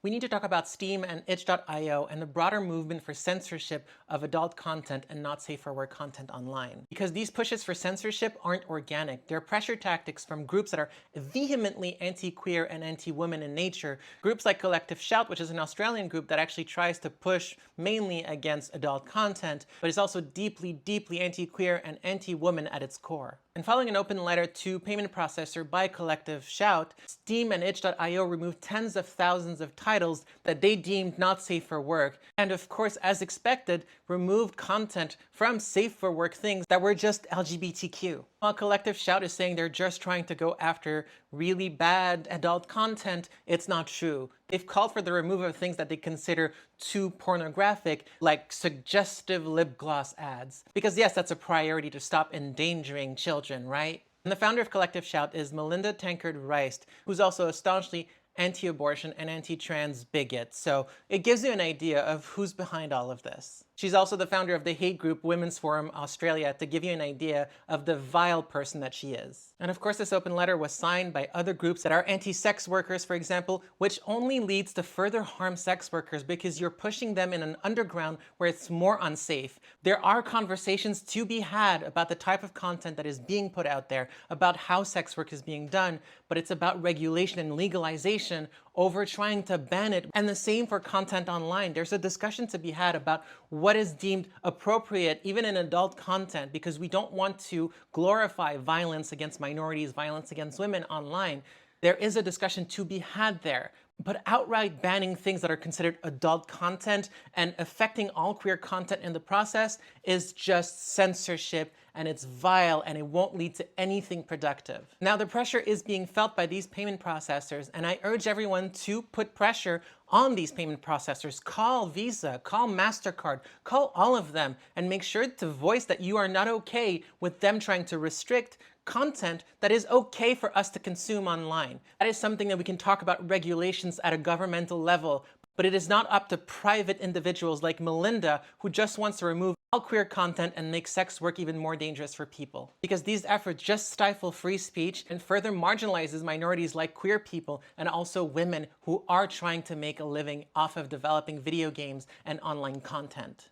we need to talk about Steam and itch.io and the broader movement for censorship of adult content and not safe for work content online. Because these pushes for censorship aren't organic. They're pressure tactics from groups that are vehemently anti-queer and anti-women in nature. Groups like Collective Shout, which is an Australian group that actually tries to push mainly against adult content, but is also deeply, deeply anti-queer and anti-woman at its core. And following an open letter to payment processor by Collective Shout, Steam and itch.io removed tens of thousands of titles that they deemed not safe for work, and of course, as expected, removed content from safe for work things that were just LGBTQ. While Collective Shout is saying they're just trying to go after really bad adult content, it's not true. They've called for the removal of things that they consider too pornographic, like suggestive lip gloss ads. Because yes, that's a priority to stop endangering children, right? And the founder of Collective Shout is Melinda Tankard-Rice, who's also a staunchly anti-abortion and anti-trans bigot. So it gives you an idea of who's behind all of this. She's also the founder of the hate group Women's Forum Australia, to give you an idea of the vile person that she is. And of course, this open letter was signed by other groups that are anti-sex workers, for example, which only leads to further harm sex workers because you're pushing them in an underground where it's more unsafe. There are conversations to be had about the type of content that is being put out there, about how sex work is being done, but it's about regulation and legalization over trying to ban it. And the same for content online. There's a discussion to be had about what is deemed appropriate, even in adult content, because we don't want to glorify violence against minorities, violence against women online. There is a discussion to be had there. But outright banning things that are considered adult content and affecting all queer content in the process is just censorship, and it's vile, and it won't lead to anything productive. Now, the pressure is being felt by these payment processors, and I urge everyone to put pressure on these payment processors. Call Visa, call MasterCard, call all of them, and make sure to voice that you are not okay with them trying to restrict content that is okay for us to consume online. That is something that we can talk about regulations at a governmental level, but it is not up to private individuals like Melinda, who just wants to remove all queer content and make sex work even more dangerous for people. Because these efforts just stifle free speech and further marginalizes minorities like queer people and also women who are trying to make a living off of developing video games and online content.